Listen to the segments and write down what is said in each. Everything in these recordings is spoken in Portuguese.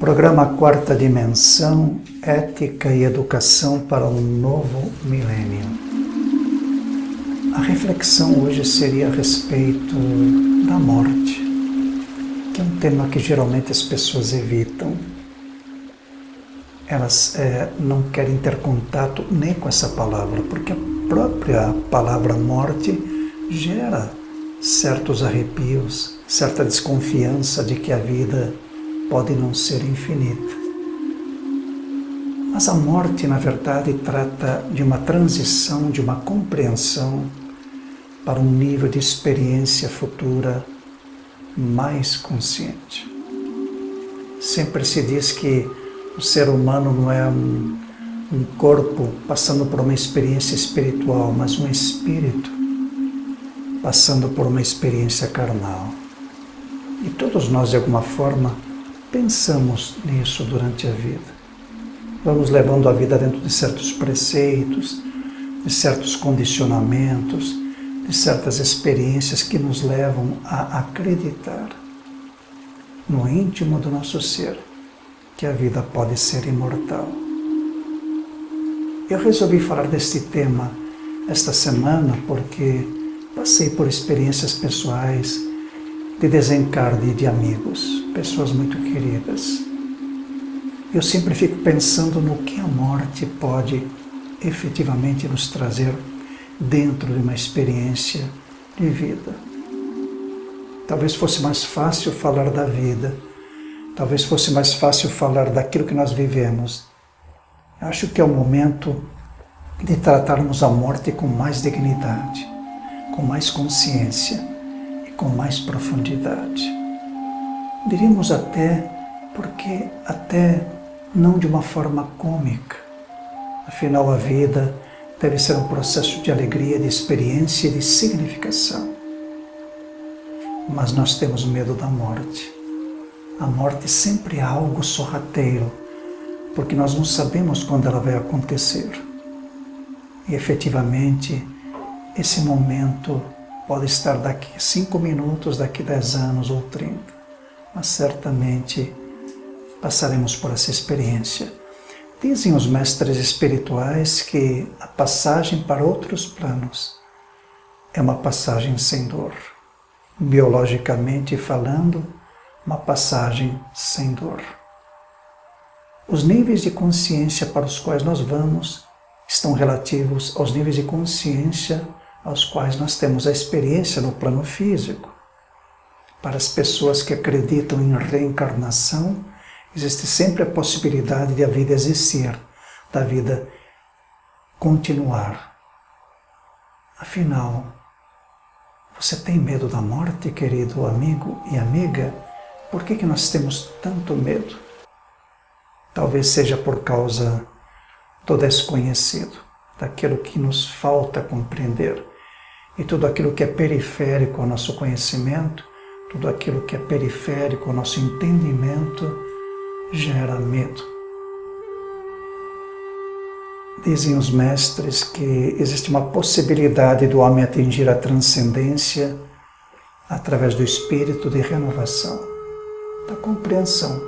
Programa Quarta Dimensão, Ética e Educação para um Novo Milênio. A reflexão hoje seria a respeito da morte, que é um tema que geralmente as pessoas evitam. Elas não querem ter contato nem com essa palavra, porque a própria palavra morte gera certos arrepios, certa desconfiança de que a vida pode não ser infinita. Mas a morte, na verdade, trata de uma transição, de uma compreensão para um nível de experiência futura mais consciente. Sempre se diz que o ser humano não é um corpo passando por uma experiência espiritual, mas um espírito passando por uma experiência carnal. E todos nós, de alguma forma, pensamos nisso durante a vida. Vamos levando a vida dentro de certos preceitos, de certos condicionamentos, de certas experiências que nos levam a acreditar no íntimo do nosso ser que a vida pode ser imortal. Eu resolvi falar deste tema esta semana porque passei por experiências pessoais de desencarne de amigos, pessoas muito queridas. Eu sempre fico pensando no que a morte pode efetivamente nos trazer dentro de uma experiência de vida. Talvez fosse mais fácil falar da vida, talvez fosse mais fácil falar daquilo que nós vivemos. Acho que é o momento de tratarmos a morte com mais dignidade, com mais consciência, com mais profundidade. Diríamos até, porque até não de uma forma cômica. Afinal, a vida deve ser um processo de alegria, de experiência e de significação. Mas nós temos medo da morte. A morte sempre é algo sorrateiro, porque nós não sabemos quando ela vai acontecer. E efetivamente, esse momento pode estar daqui 5 minutos, daqui 10 anos ou 30, mas certamente passaremos por essa experiência. Dizem os mestres espirituais que a passagem para outros planos é uma passagem sem dor. Biologicamente falando, uma passagem sem dor. Os níveis de consciência para os quais nós vamos estão relativos aos níveis de consciência aos quais nós temos a experiência no plano físico. Para as pessoas que acreditam em reencarnação, existe sempre a possibilidade de a vida existir, da vida continuar. Afinal, você tem medo da morte, querido amigo e amiga? Por que nós temos tanto medo? Talvez seja por causa do desconhecido, daquilo que nos falta compreender. E tudo aquilo que é periférico ao nosso conhecimento, tudo aquilo que é periférico ao nosso entendimento, gera medo. Dizem os mestres que existe uma possibilidade do homem atingir a transcendência através do espírito de renovação, da compreensão.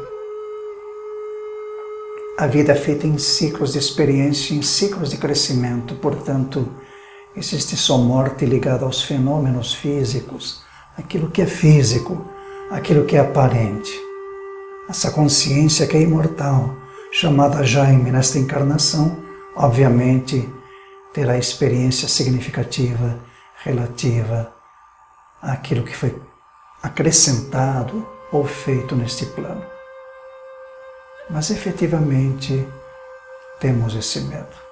A vida é feita em ciclos de experiência, em ciclos de crescimento, portanto, existe só morte ligada aos fenômenos físicos, aquilo que é físico, aquilo que é aparente. Essa consciência que é imortal, chamada Jaime nesta encarnação, obviamente terá experiência significativa relativa àquilo que foi acrescentado ou feito neste plano. Mas efetivamente temos esse medo.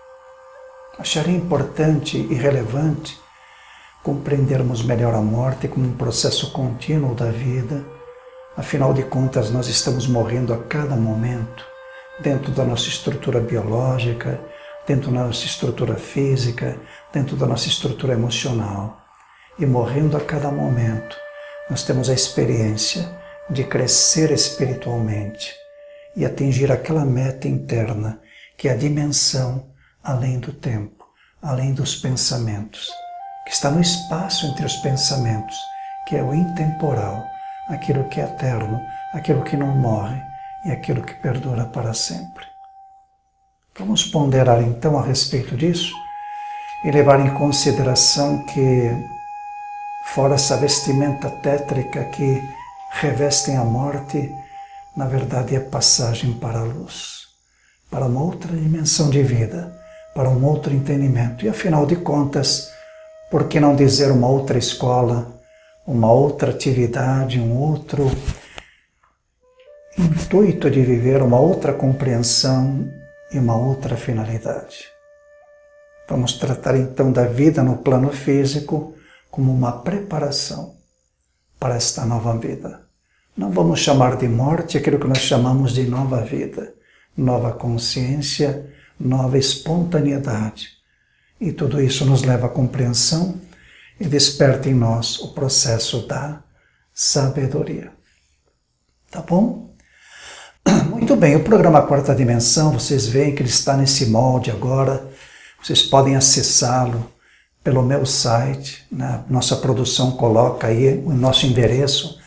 Acharia importante e relevante compreendermos melhor a morte como um processo contínuo da vida. Afinal de contas, nós estamos morrendo a cada momento, dentro da nossa estrutura biológica, dentro da nossa estrutura física, dentro da nossa estrutura emocional. E morrendo a cada momento, nós temos a experiência de crescer espiritualmente e atingir aquela meta interna, que é a dimensão além do tempo, além dos pensamentos, que está no espaço entre os pensamentos, que é o intemporal, aquilo que é eterno, aquilo que não morre, e aquilo que perdura para sempre. Vamos ponderar então a respeito disso e levar em consideração que, fora essa vestimenta tétrica que revestem a morte, na verdade é passagem para a luz, para uma outra dimensão de vida, para um outro entendimento. E afinal de contas, por que não dizer uma outra escola, uma outra atividade, um outro intuito de viver, uma outra compreensão e uma outra finalidade? Vamos tratar então da vida no plano físico como uma preparação para esta nova vida. Não vamos chamar de morte aquilo que nós chamamos de nova vida, nova consciência, nova espontaneidade. E tudo isso nos leva à compreensão e desperta em nós o processo da sabedoria. Tá bom? Muito bem, o programa Quarta Dimensão, vocês veem que ele está nesse molde agora. Vocês podem acessá-lo pelo meu site, né? Nossa produção coloca aí o nosso endereço.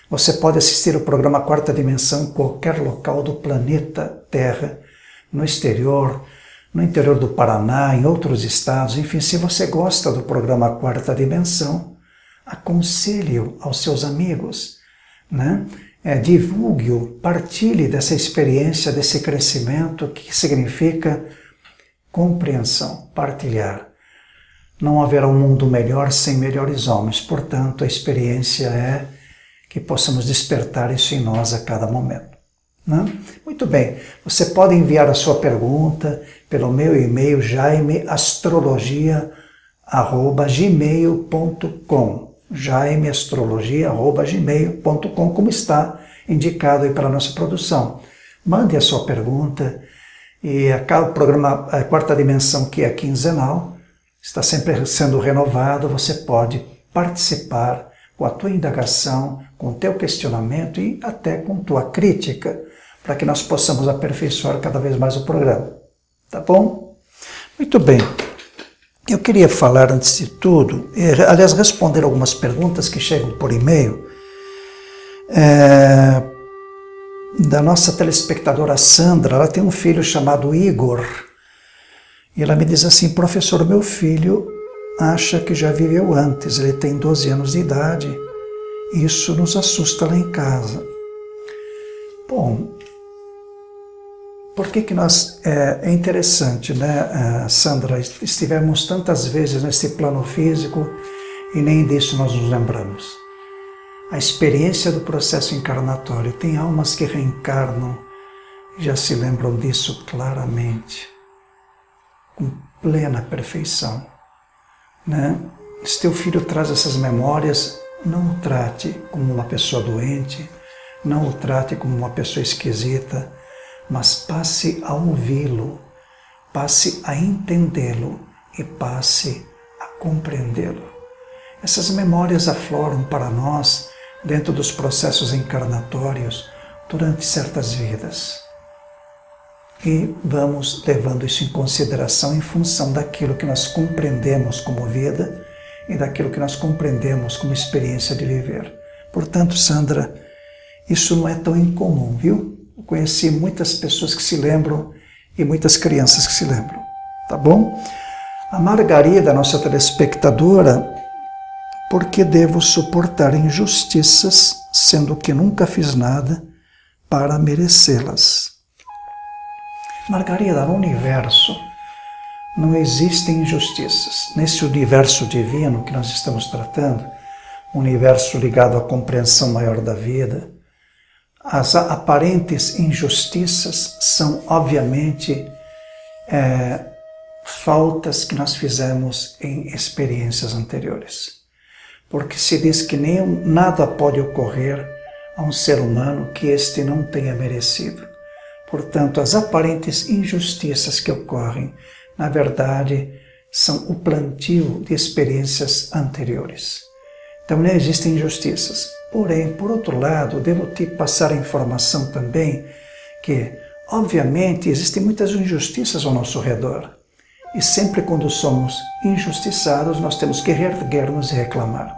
Você pode assistir o programa Quarta Dimensão em qualquer local do planeta Terra, no exterior, no interior do Paraná, em outros estados. Enfim, se você gosta do programa Quarta Dimensão, aconselhe-o aos seus amigos, né? Divulgue-o, partilhe dessa experiência, desse crescimento que significa compreensão, partilhar. Não haverá um mundo melhor sem melhores homens, portanto a experiência é que possamos despertar isso em nós a cada momento. Né? Muito bem, você pode enviar a sua pergunta pelo meu e-mail jaimeastrologia@gmail.com jaimeastrologia@gmail.com, como está indicado aí pela nossa produção. Mande a sua pergunta e o programa Quarta Dimensão, que é quinzenal, está sempre sendo renovado. Você pode participar com a tua indagação, com o teu questionamento e até com tua crítica, para que nós possamos aperfeiçoar cada vez mais o programa. Tá bom? Muito bem. Eu queria falar, antes de tudo, aliás, responder algumas perguntas que chegam por e-mail, da nossa telespectadora Sandra. Ela tem um filho chamado Igor, e ela me diz assim: professor, meu filho acha que já viveu antes, ele tem 12 anos de idade, e isso nos assusta lá em casa. Bom, por que nós... É interessante, né, Sandra? Estivemos tantas vezes nesse plano físico e nem disso nós nos lembramos. A experiência do processo encarnatório. Tem almas que reencarnam e já se lembram disso claramente, com plena perfeição. Né? Se teu filho traz essas memórias, não o trate como uma pessoa doente, não o trate como uma pessoa esquisita, mas passe a ouvi-lo, passe a entendê-lo e passe a compreendê-lo. Essas memórias afloram para nós dentro dos processos encarnatórios durante certas vidas. E vamos levando isso em consideração em função daquilo que nós compreendemos como vida e daquilo que nós compreendemos como experiência de viver. Portanto, Sandra, isso não é tão incomum, viu? Eu conheci muitas pessoas que se lembram e muitas crianças que se lembram, tá bom? A Margarida, nossa telespectadora: por que devo suportar injustiças, sendo que nunca fiz nada para merecê-las? Margarida, no universo não existem injustiças. Nesse universo divino que nós estamos tratando, universo ligado à compreensão maior da vida, as aparentes injustiças são, obviamente, faltas que nós fizemos em experiências anteriores. Porque se diz que nada pode ocorrer a um ser humano que este não tenha merecido. Portanto, as aparentes injustiças que ocorrem, na verdade, são o plantio de experiências anteriores. Então, não existem injustiças. Porém, por outro lado, devo te passar a informação também que, obviamente, existem muitas injustiças ao nosso redor. E sempre quando somos injustiçados, nós temos que reerguer-nos e reclamar.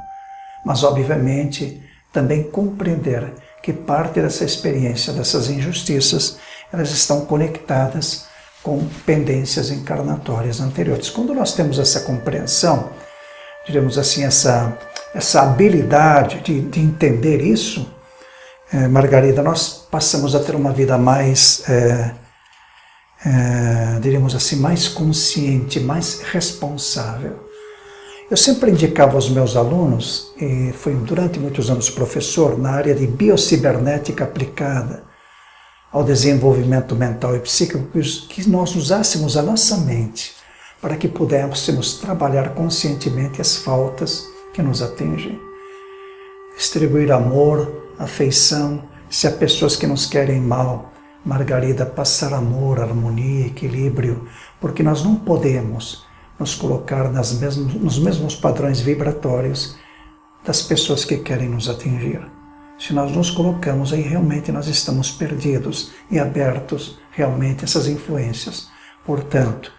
Mas, obviamente, também compreender que parte dessa experiência, dessas injustiças, elas estão conectadas com pendências encarnatórias anteriores. Quando nós temos essa compreensão, diremos assim, essa habilidade de entender isso, Margarida, nós passamos a ter uma vida mais, diríamos assim, mais consciente, mais responsável. Eu sempre indicava aos meus alunos, e fui durante muitos anos professor na área de biocibernética aplicada ao desenvolvimento mental e psíquico, que nós usássemos a nossa mente para que pudéssemos trabalhar conscientemente as faltas que nos atingem. Distribuir amor, afeição, se há pessoas que nos querem mal, Margarida, passar amor, harmonia, equilíbrio, porque nós não podemos nos colocar nos mesmos padrões vibratórios das pessoas que querem nos atingir. Se nós nos colocamos, aí realmente nós estamos perdidos e abertos realmente a essas influências. Portanto,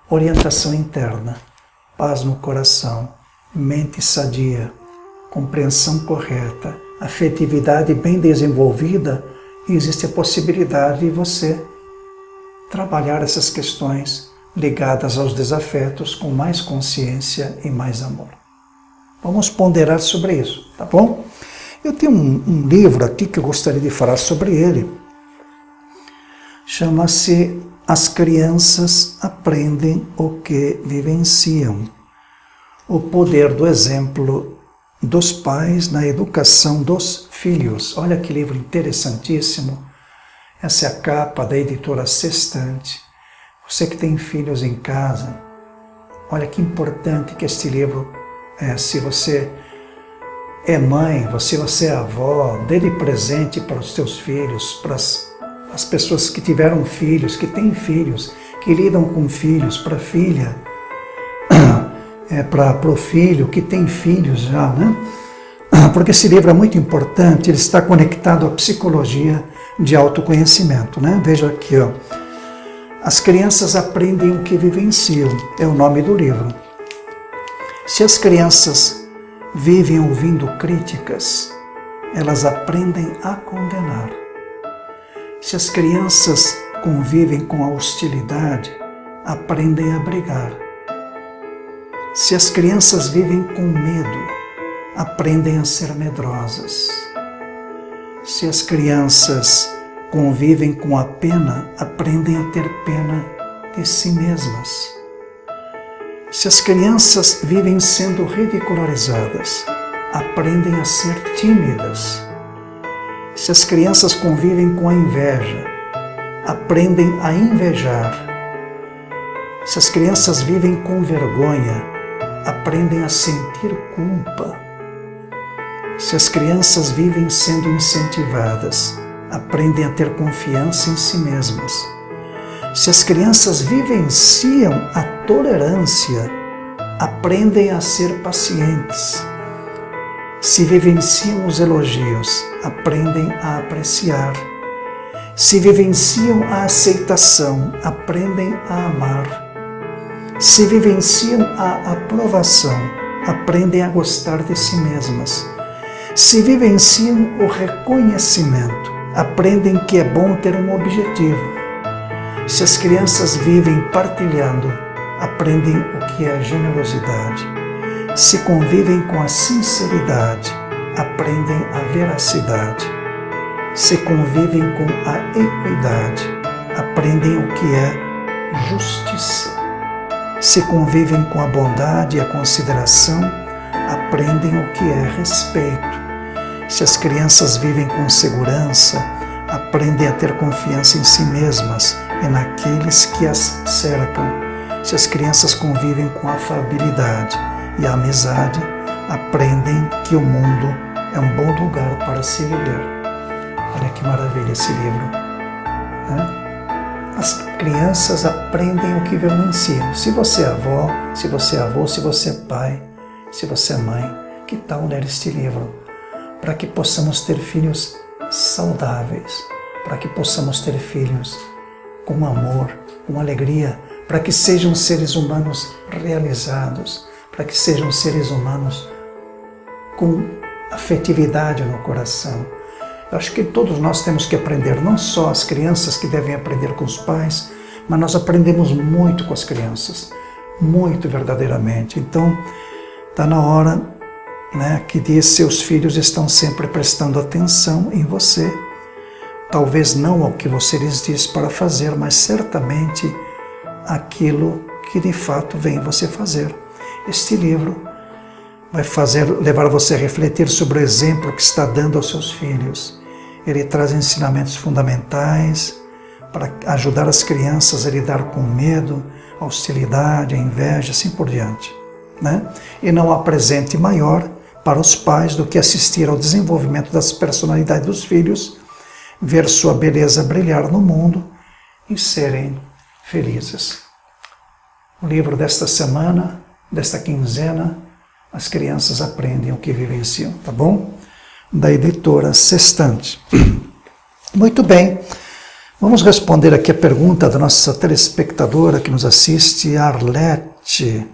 orientação interna, paz no coração, mente sadia, compreensão correta, afetividade bem desenvolvida, e existe a possibilidade de você trabalhar essas questões ligadas aos desafetos com mais consciência e mais amor. Vamos ponderar sobre isso, tá bom? Eu tenho um livro aqui que eu gostaria de falar sobre ele. Chama-se As Crianças Aprendem o que Vivenciam. O poder do exemplo dos pais na educação dos filhos. Olha que livro interessantíssimo. Essa é a capa da editora Sextante. Você que tem filhos em casa, olha que importante que este livro é. Se você é mãe, se você é avó, dê de presente para os seus filhos, para as pessoas que tiveram filhos, que têm filhos, que lidam com filhos, para a filha, para o filho que tem filhos já, né? Porque esse livro é muito importante, ele está conectado à psicologia de autoconhecimento, né? Veja aqui, ó. As crianças aprendem o que vivenciam, é o nome do livro. Se as crianças vivem ouvindo críticas, elas aprendem a condenar. Se as crianças convivem com a hostilidade, aprendem a brigar. Se as crianças vivem com medo, aprendem a ser medrosas. Se as crianças convivem com a pena, aprendem a ter pena de si mesmas. Se as crianças vivem sendo ridicularizadas, aprendem a ser tímidas. Se as crianças convivem com a inveja, aprendem a invejar. Se as crianças vivem com vergonha, aprendem a sentir culpa. Se as crianças vivem sendo incentivadas, aprendem a ter confiança em si mesmas. Se as crianças vivenciam a tolerância, aprendem a ser pacientes. Se vivenciam os elogios, aprendem a apreciar. Se vivenciam a aceitação, aprendem a amar. Se vivenciam a aprovação, aprendem a gostar de si mesmas. Se vivenciam o reconhecimento, aprendem que é bom ter um objetivo. Se as crianças vivem partilhando, aprendem o que é generosidade. Se convivem com a sinceridade, aprendem a veracidade. Se convivem com a equidade, aprendem o que é justiça. Se convivem com a bondade e a consideração, aprendem o que é respeito. Se as crianças vivem com segurança, aprendem a ter confiança em si mesmas e naqueles que as cercam. Se as crianças convivem com afabilidade e amizade, aprendem que o mundo é um bom lugar para se viver. Olha que maravilha esse livro, né? As crianças aprendem o que vivenciam. Se você é avó, se você é avô, se você é pai, se você é mãe, que tal ler este livro? Para que possamos ter filhos saudáveis, para que possamos ter filhos com amor, com alegria, para que sejam seres humanos realizados, para que sejam seres humanos com afetividade no coração. Acho que todos nós temos que aprender, não só as crianças que devem aprender com os pais, mas nós aprendemos muito com as crianças, muito verdadeiramente. Então, está na hora, que diz, seus filhos estão sempre prestando atenção em você. Talvez não ao que você lhes diz para fazer, mas certamente aquilo que de fato vem você fazer. Este livro vai levar você a refletir sobre o exemplo que está dando aos seus filhos. Ele traz ensinamentos fundamentais para ajudar as crianças a lidar com o medo, a hostilidade, a inveja, assim por diante. E não há presente maior para os pais do que assistir ao desenvolvimento das personalidades dos filhos, ver sua beleza brilhar no mundo e serem felizes. O livro desta semana, desta quinzena, as crianças aprendem o que vivenciam, tá bom? Da editora Sextante. Muito bem, vamos responder aqui a pergunta da nossa telespectadora que nos assiste, Arlete.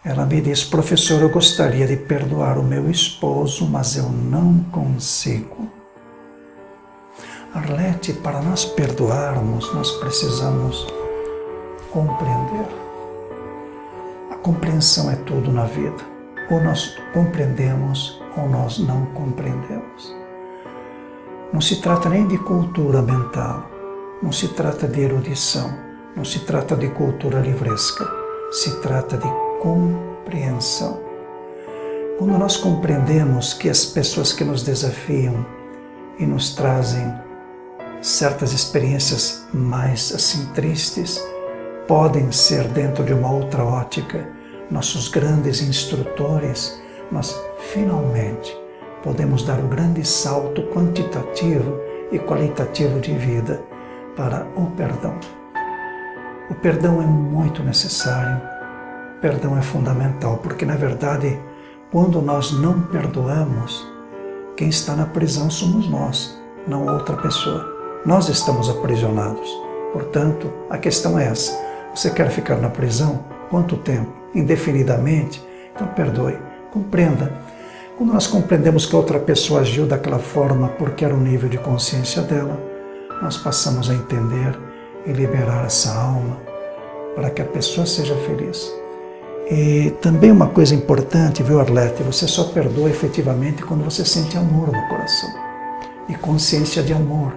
Ela me diz, professor, eu gostaria de perdoar o meu esposo, mas eu não consigo. Arlete, para nós perdoarmos, nós precisamos compreender. A compreensão é tudo na vida. Ou nós compreendemos ou nós não compreendemos. Não se trata nem de cultura mental, não se trata de erudição, não se trata de cultura livresca, se trata de compreensão. Quando nós compreendemos que as pessoas que nos desafiam e nos trazem certas experiências mais assim tristes, podem ser dentro de uma outra ótica nossos grandes instrutores, nós finalmente podemos dar o grande salto quantitativo e qualitativo de vida para o perdão. O perdão é muito necessário, o perdão é fundamental, porque na verdade, quando nós não perdoamos, quem está na prisão somos nós, não outra pessoa. Nós estamos aprisionados. Portanto, a questão é essa. Você quer ficar na prisão? Quanto tempo? Indefinidamente? Então perdoe, compreenda. Quando nós compreendemos que a outra pessoa agiu daquela forma porque era o nível de consciência dela, nós passamos a entender e liberar essa alma para que a pessoa seja feliz. E também uma coisa importante, viu, Arlete? Você só perdoa efetivamente quando você sente amor no coração e consciência de amor.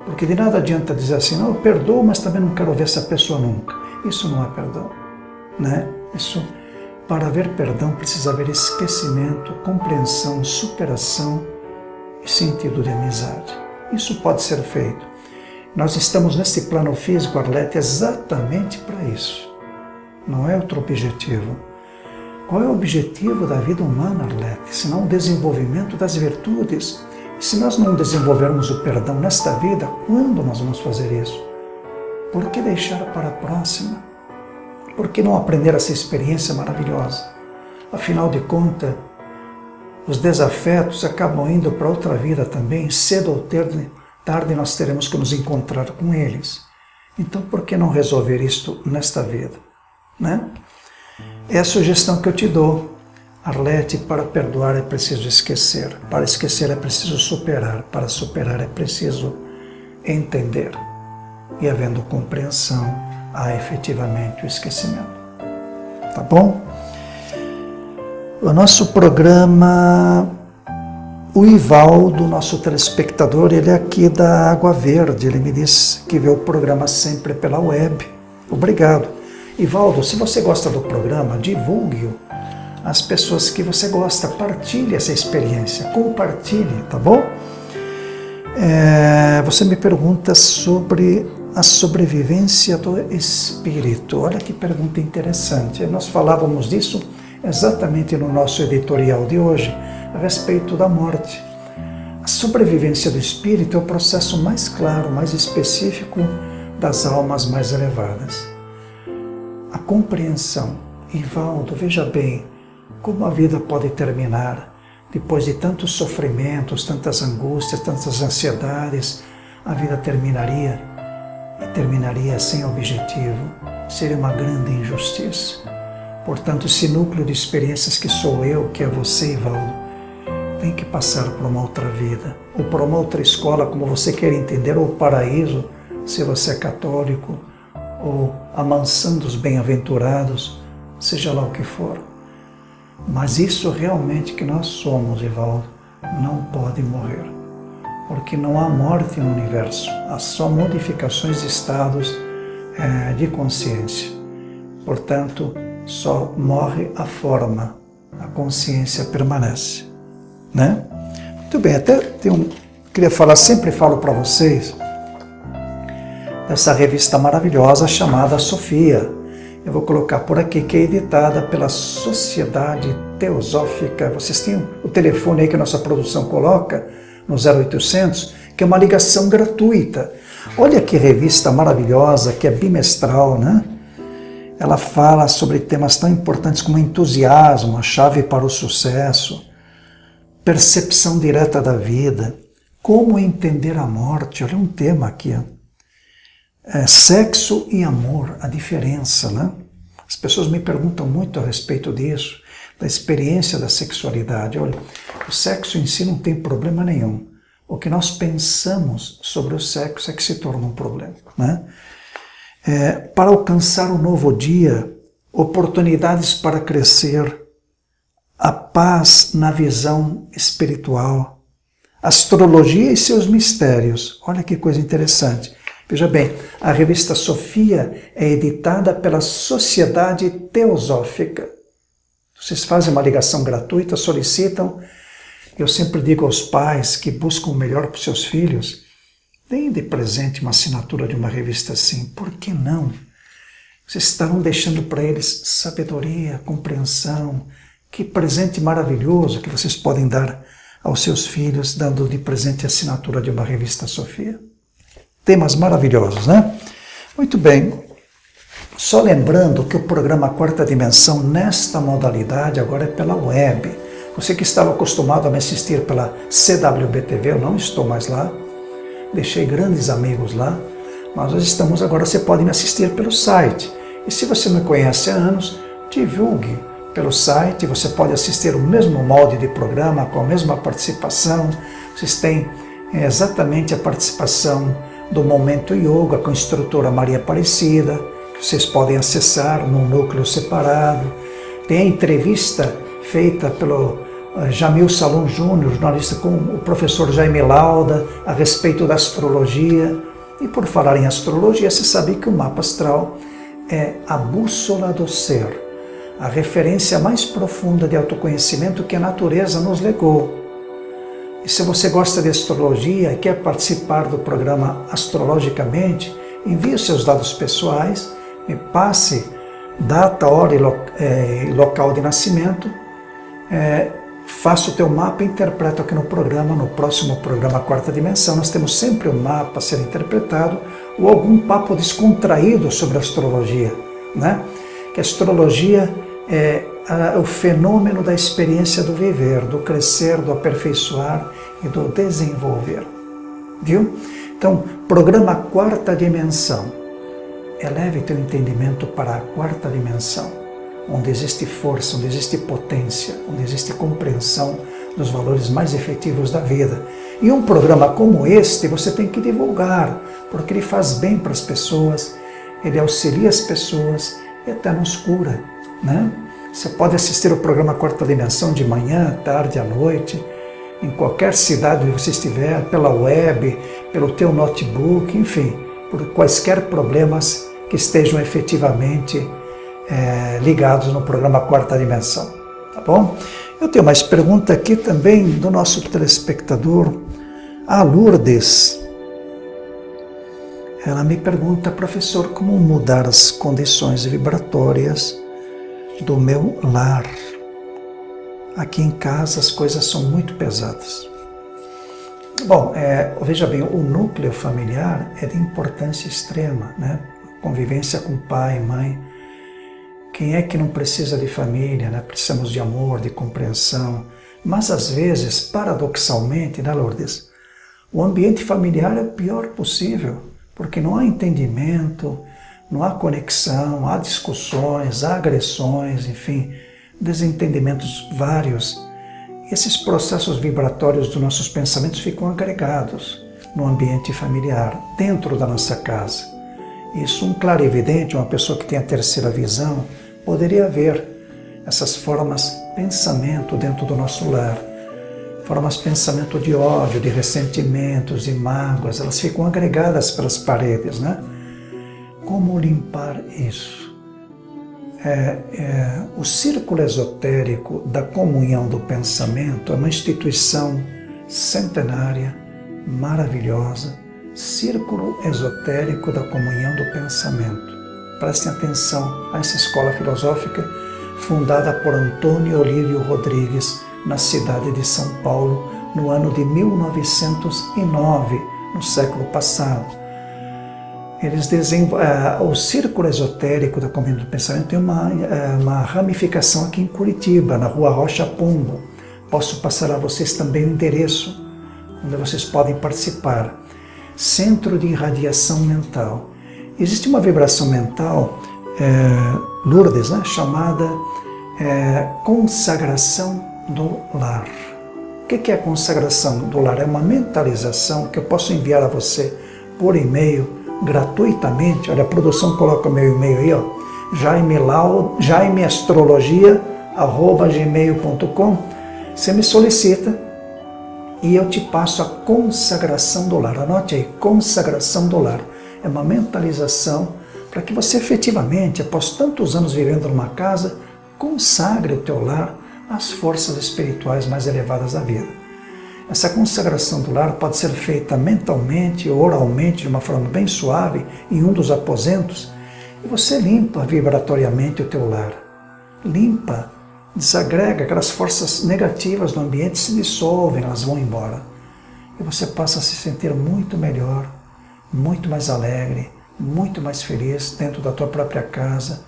Porque de nada adianta dizer assim, não, eu perdoo, mas também não quero ver essa pessoa nunca. Isso não é perdão, Para haver perdão precisa haver esquecimento, compreensão, superação e sentido de amizade. Isso pode ser feito. Nós estamos nesse plano físico, Arlete, exatamente para isso. Não é outro objetivo. Qual é o objetivo da vida humana, Arlete? Senão o desenvolvimento das virtudes. E se nós não desenvolvermos o perdão nesta vida, quando nós vamos fazer isso? Por que deixar para a próxima? Por que não aprender essa experiência maravilhosa? Afinal de contas, os desafetos acabam indo para outra vida também, cedo ou tarde nós teremos que nos encontrar com eles. Então, por que não resolver isto nesta vida? É a sugestão que eu te dou. Arlete, para perdoar é preciso esquecer. Para esquecer é preciso superar. Para superar é preciso entender. E havendo compreensão, há efetivamente o esquecimento. Tá bom? O nosso programa, o Ivaldo, nosso telespectador, ele é aqui da Água Verde. Ele me disse que vê o programa sempre pela web. Obrigado. Ivaldo, se você gosta do programa, divulgue-o às pessoas que você gosta. Partilhe essa experiência, compartilhe, tá bom? Você me pergunta sobre a sobrevivência do espírito. Olha que pergunta interessante. Nós falávamos disso exatamente no nosso editorial de hoje, a respeito da morte. A sobrevivência do espírito é o processo mais claro, mais específico das almas mais elevadas. A compreensão. Ivaldo, veja bem como a vida pode terminar depois de tantos sofrimentos, tantas angústias, tantas ansiedades. A vida terminaria sem objetivo. Seria uma grande injustiça. Portanto, esse núcleo de experiências que sou eu, que é você, Ivaldo, tem que passar por uma outra vida, ou por uma outra escola, como você quer entender, ou o paraíso, se você é católico, ou a mansão dos bem-aventurados, seja lá o que for. Mas isso realmente que nós somos, Evaldo, não pode morrer. Porque não há morte no universo, há só modificações de estados de consciência. Portanto, só morre a forma, a consciência permanece. Né? Muito bem, queria falar, sempre falo para vocês, dessa revista maravilhosa chamada Sofia. Eu vou colocar por aqui, que é editada pela Sociedade Teosófica. Vocês têm o telefone aí que a nossa produção coloca, no 0800, que é uma ligação gratuita. Olha que revista maravilhosa, que é bimestral, né? Ela fala sobre temas tão importantes como entusiasmo, a chave para o sucesso, percepção direta da vida, como entender a morte. Olha um tema aqui, sexo e amor, a diferença, né? As pessoas me perguntam muito a respeito disso, da experiência da sexualidade. Olha, o sexo em si não tem problema nenhum. O que nós pensamos sobre o sexo é que se torna um problema, né? Para alcançar um novo dia, oportunidades para crescer, a paz na visão espiritual, astrologia e seus mistérios. Olha que coisa interessante. Veja bem, a revista Sofia é editada pela Sociedade Teosófica. Vocês fazem uma ligação gratuita, solicitam. Eu sempre digo aos pais que buscam o melhor para os seus filhos, deem de presente uma assinatura de uma revista assim. Por que não? Vocês estarão deixando para eles sabedoria, compreensão. Que presente maravilhoso que vocês podem dar aos seus filhos, dando de presente a assinatura de uma revista Sofia. Temas maravilhosos, né? Muito bem. Só lembrando que o programa Quarta Dimensão, nesta modalidade, agora é pela web. Você que estava acostumado a me assistir pela CWBTV, eu não estou mais lá. Deixei grandes amigos lá. Mas nós estamos agora, você pode me assistir pelo site. E se você me conhece há anos, divulgue pelo site. Você pode assistir o mesmo molde de programa, com a mesma participação. Vocês têm exatamente a participação do Momento Yoga com a instrutora Maria Aparecida, que vocês podem acessar num núcleo separado. Tem a entrevista feita pelo Jamil Salom Júnior, jornalista, com o professor Jaime Lauda, a respeito da astrologia. E por falar em astrologia, você sabe que o mapa astral é a bússola do ser, a referência mais profunda de autoconhecimento que a natureza nos legou. E se você gosta de astrologia e quer participar do programa Astrologicamente, envie os seus dados pessoais, me passe data, hora e local de nascimento, faça o teu mapa e interpreta aqui no programa, no próximo programa Quarta Dimensão. Nós temos sempre um mapa a ser interpretado ou algum papo descontraído sobre astrologia, né? Que a astrologia é o fenômeno da experiência do viver, do crescer, do aperfeiçoar e do desenvolver. Viu? Então, programa Quarta Dimensão. Eleve teu entendimento para a quarta dimensão, onde existe força, onde existe potência, onde existe compreensão dos valores mais efetivos da vida. E um programa como este você tem que divulgar, porque ele faz bem para as pessoas, ele auxilia as pessoas e até nos cura, né? Você pode assistir o programa Quarta Dimensão de manhã, tarde, à noite, em qualquer cidade onde você estiver, pela web, pelo teu notebook, enfim, por quaisquer problemas que estejam efetivamente ligados no programa Quarta Dimensão, tá bom? Eu tenho mais pergunta aqui também do nosso telespectador, a Lourdes. Ela me pergunta, professor, como mudar as condições vibratórias do meu lar? Aqui em casa as coisas são muito pesadas. Bom, veja bem, o núcleo familiar é de importância extrema, né? Convivência com pai, mãe. Quem é que não precisa de família, né? Precisamos de amor, de compreensão. Mas às vezes, paradoxalmente, né, Lourdes, o ambiente familiar é o pior possível, porque não há entendimento, não há conexão, há discussões, há agressões, enfim, desentendimentos vários. esses processos vibratórios dos nossos pensamentos ficam agregados no ambiente familiar, dentro da nossa casa. Isso, um clarividente, uma pessoa que tem a terceira visão, poderia ver essas formas pensamento dentro do nosso lar. Formas pensamento de ódio, de ressentimentos, de mágoas, elas ficam agregadas pelas paredes, né? Como limpar isso? O Círculo Esotérico da Comunhão do Pensamento é uma instituição centenária, maravilhosa, Círculo Esotérico da Comunhão do Pensamento. Prestem atenção a essa escola filosófica fundada por Antônio Olívio Rodrigues na cidade de São Paulo no ano de 1909, no século passado. O Círculo Esotérico da Comunhão do Pensamento tem uma ramificação aqui em Curitiba, na Rua Rocha Pombo. Posso passar a vocês também o endereço onde vocês podem participar. Centro de Irradiação Mental. Existe uma vibração mental, Lourdes, né, chamada consagração do lar. O que é a consagração do lar? É uma mentalização que eu posso enviar a você por e-mail, gratuitamente. Olha, a produção coloca o meu e-mail aí, ó, jaimeastrologia@gmail.com. Você me solicita e eu te passo a consagração do lar. Anote aí, consagração do lar. É uma mentalização para que você efetivamente, após tantos anos vivendo numa casa, consagre o teu lar às forças espirituais mais elevadas da vida. Essa consagração do lar pode ser feita mentalmente ou oralmente, de uma forma bem suave, em um dos aposentos, e você limpa vibratoriamente o teu lar. Limpa, desagrega, aquelas forças negativas do ambiente se dissolvem, elas vão embora. E você passa a se sentir muito melhor, muito mais alegre, muito mais feliz dentro da tua própria casa.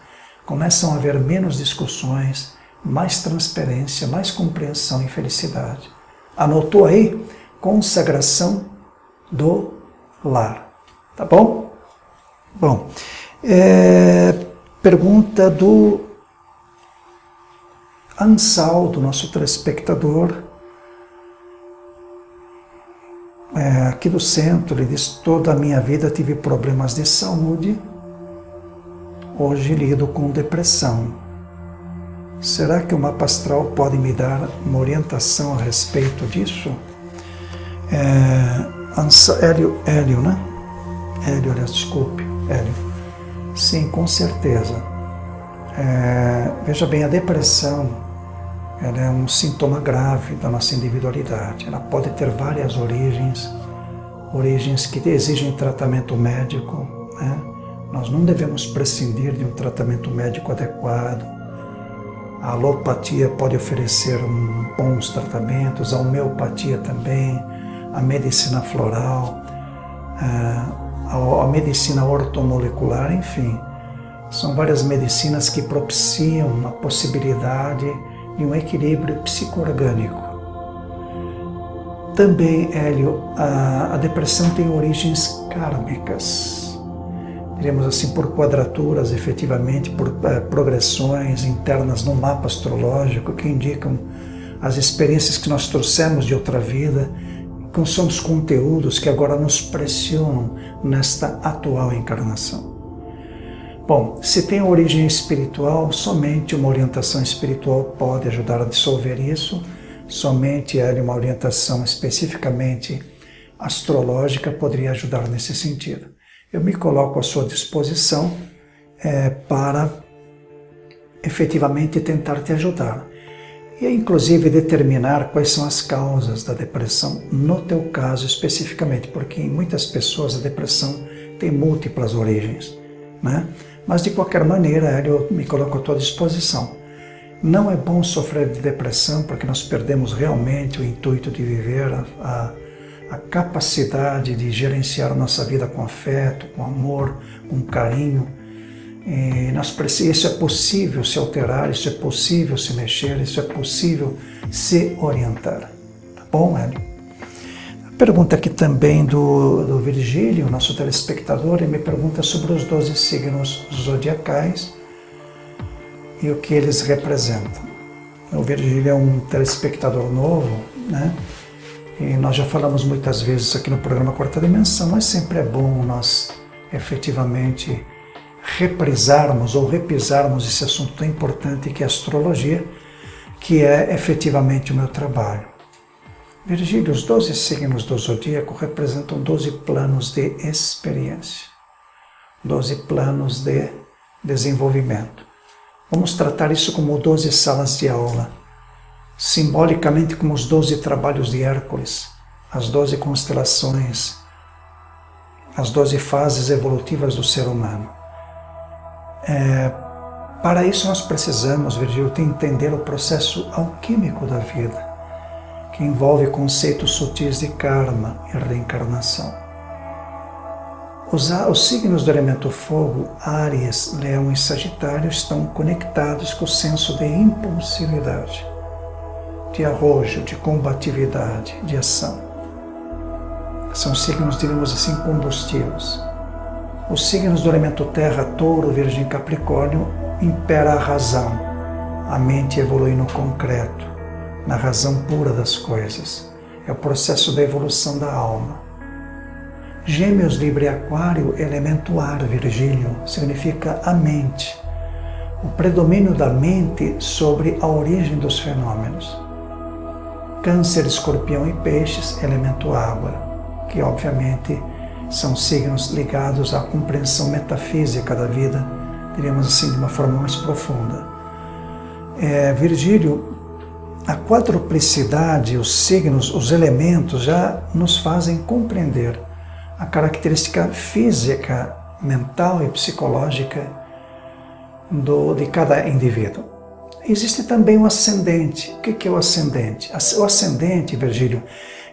Começam a haver menos discussões, mais transparência, mais compreensão e felicidade. Anotou aí? Consagração do lar. Tá bom? Bom, pergunta do Ansaldo, nosso telespectador, aqui do centro. Ele diz: toda a minha vida tive problemas de saúde, hoje lido com depressão. Será que o mapa astral pode me dar uma orientação a respeito disso? Hélio, né? Hélio, desculpe, Hélio. Sim, com certeza. Veja bem, a depressão, ela é um sintoma grave da nossa individualidade. Ela pode ter várias origens que exigem tratamento médico, né? Nós não devemos prescindir de um tratamento médico adequado. A alopatia pode oferecer bons tratamentos, a homeopatia também, a medicina floral, a medicina ortomolecular, enfim. São várias medicinas que propiciam a possibilidade de um equilíbrio psico-orgânico. Também, Hélio, a depressão tem origens kármicas. Diremos assim, por quadraturas, efetivamente, por progressões internas no mapa astrológico que indicam as experiências que nós trouxemos de outra vida, que são os conteúdos que agora nos pressionam nesta atual encarnação. Bom, se tem origem espiritual, somente uma orientação espiritual pode ajudar a dissolver isso, somente uma orientação especificamente astrológica poderia ajudar nesse sentido. Eu me coloco à sua disposição para efetivamente tentar te ajudar e inclusive determinar quais são as causas da depressão no teu caso especificamente, porque em muitas pessoas a depressão tem múltiplas origens, né? Mas de qualquer maneira, eu me coloco à tua disposição. Não é bom sofrer de depressão porque nós perdemos realmente o intuito de viver, a capacidade de gerenciar a nossa vida com afeto, com amor, com carinho. E isso é possível se alterar, isso é possível se mexer, isso é possível se orientar. Tá bom, Hélio? A pergunta aqui também do Virgílio, nosso telespectador, ele me pergunta sobre os 12 signos zodiacais e o que eles representam. O Virgílio é um telespectador novo, né? E nós já falamos muitas vezes aqui no programa Quarta Dimensão, mas sempre é bom nós efetivamente reprisarmos ou repisarmos esse assunto tão importante que é a astrologia, que é efetivamente o meu trabalho. Virgílio, os 12 signos do zodíaco representam 12 planos de experiência, 12 planos de desenvolvimento. Vamos tratar isso como 12 salas de aula, simbolicamente como os 12 trabalhos de Hércules, as 12 constelações, as 12 fases evolutivas do ser humano. Para isso nós precisamos, Virgílio, de entender o processo alquímico da vida, que envolve conceitos sutis de karma e reencarnação. Os signos do elemento fogo, Áries, Leão e Sagitário, estão conectados com o senso de impulsividade, de arrojo, de combatividade, de ação. São signos, diríamos assim, combustíveis. Os signos do elemento terra, Touro, Virgem e Capricórnio, impera a razão. A mente evolui no concreto, na razão pura das coisas. É o processo da evolução da alma. Gêmeos, Libra e Aquário, elemento ar, Virgílio, significa a mente. O predomínio da mente sobre a origem dos fenômenos. Câncer, Escorpião e Peixes, elemento água, que obviamente são signos ligados à compreensão metafísica da vida, diríamos assim, de uma forma mais profunda. Virgílio, a quadruplicidade, os signos, os elementos já nos fazem compreender a característica física, mental e psicológica de cada indivíduo. Existe também o ascendente. O que é o ascendente? O ascendente, Virgílio,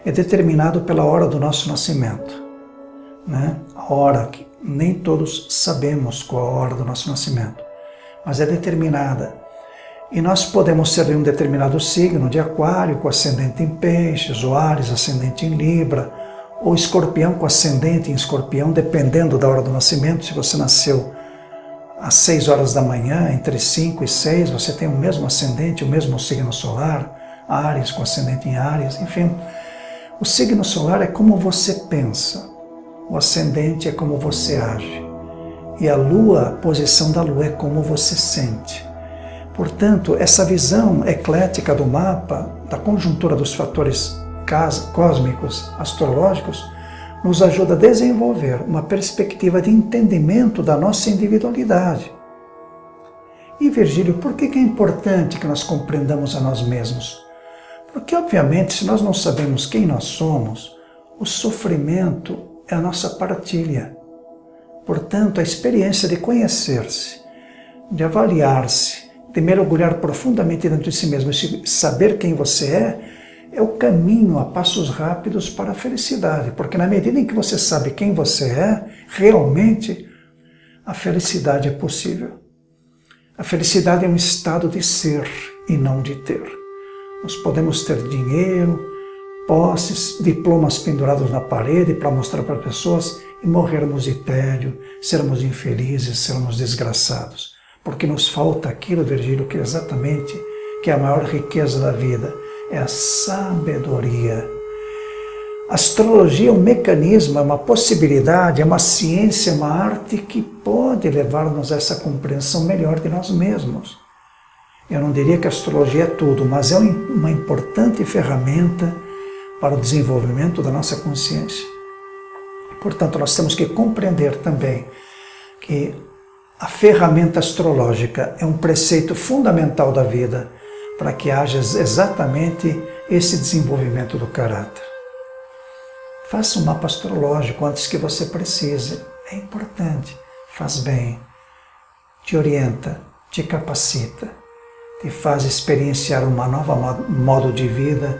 é determinado pela hora do nosso nascimento, né? A hora que nem todos sabemos qual a hora do nosso nascimento, mas é determinada. E nós podemos ser de um determinado signo, de Aquário com ascendente em Peixes, ou Áries ascendente em Libra, ou Escorpião com ascendente em Escorpião, dependendo da hora do nascimento. Se você nasceu às 6 horas da manhã, entre 5 e 6, você tem o mesmo ascendente, o mesmo signo solar, Áries com ascendente em Áries, enfim. O signo solar é como você pensa, o ascendente é como você age, e a lua, a posição da lua é como você sente. Portanto, essa visão eclética do mapa, da conjuntura dos fatores cósmicos, astrológicos, nos ajuda a desenvolver uma perspectiva de entendimento da nossa individualidade. E, Virgílio, por que é importante que nós compreendamos a nós mesmos? Porque, obviamente, se nós não sabemos quem nós somos, o sofrimento é a nossa partilha. Portanto, a experiência de conhecer-se, de avaliar-se, de mergulhar profundamente dentro de si mesmo e saber quem você é o caminho a passos rápidos para a felicidade. Porque na medida em que você sabe quem você é, realmente a felicidade é possível. A felicidade é um estado de ser e não de ter. Nós podemos ter dinheiro, posses, diplomas pendurados na parede para mostrar para pessoas e morrermos de tédio, sermos infelizes, sermos desgraçados. Porque nos falta aquilo, Virgílio, que é exatamente que é a maior riqueza da vida, é a sabedoria. A astrologia é um mecanismo, é uma possibilidade, é uma ciência, é uma arte que pode levar-nos a essa compreensão melhor de nós mesmos. Eu não diria que a astrologia é tudo, mas é uma importante ferramenta para o desenvolvimento da nossa consciência. Portanto, nós temos que compreender também que a ferramenta astrológica é um preceito fundamental da vida para que haja exatamente esse desenvolvimento do caráter. Faça um mapa astrológico antes que você precise. É importante. Faz bem. Te orienta, te capacita, te faz experienciar uma nova modo de vida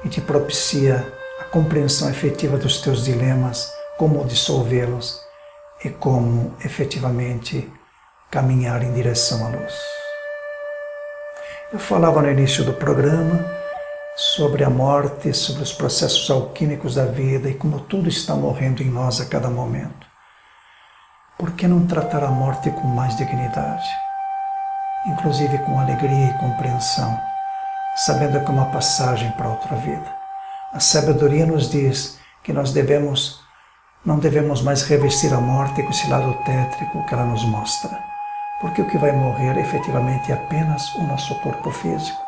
e te propicia a compreensão efetiva dos teus dilemas, como dissolvê-los e como efetivamente caminhar em direção à luz. Eu falava no início do programa sobre a morte, sobre os processos alquímicos da vida e como tudo está morrendo em nós a cada momento. Por que não tratar a morte com mais dignidade? Inclusive com alegria e compreensão, sabendo que é uma passagem para outra vida. A sabedoria nos diz que nós não devemos mais revestir a morte com esse lado tétrico que ela nos mostra, porque o que vai morrer efetivamente é apenas o nosso corpo físico.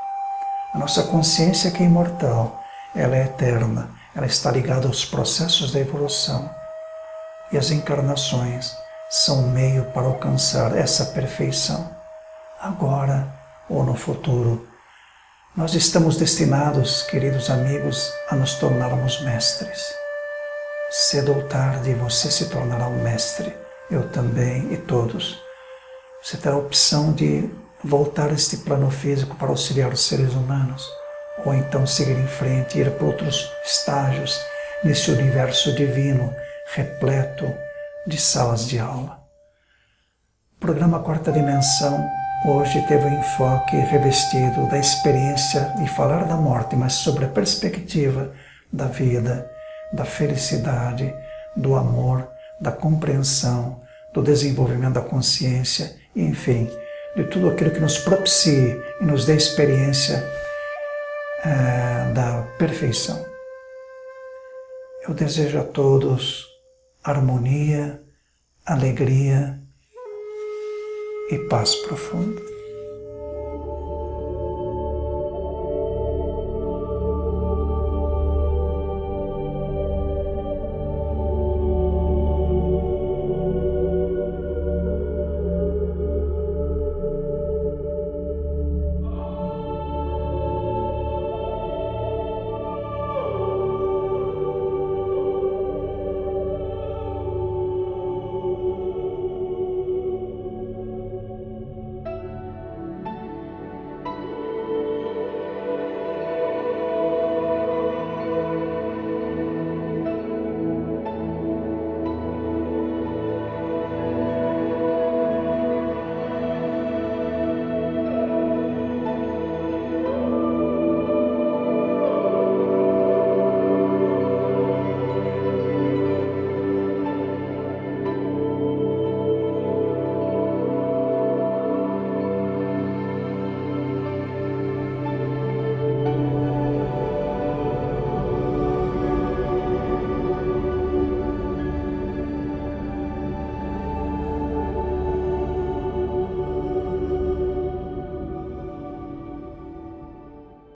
A nossa consciência, que é imortal, ela é eterna, ela está ligada aos processos da evolução. E as encarnações são um meio para alcançar essa perfeição, agora ou no futuro. Nós estamos destinados, queridos amigos, a nos tornarmos mestres. Cedo ou tarde você se tornará um mestre, eu também e todos. Você terá a opção de voltar a este plano físico para auxiliar os seres humanos, ou então seguir em frente e ir para outros estágios nesse universo divino repleto de salas de aula. O programa Quarta Dimensão hoje teve um enfoque revestido da experiência de falar da morte, mas sobre a perspectiva da vida, da felicidade, do amor, da compreensão, do desenvolvimento da consciência, e, enfim, de tudo aquilo que nos propicie e nos dê a experiência da perfeição. Eu desejo a todos harmonia, alegria e paz profunda.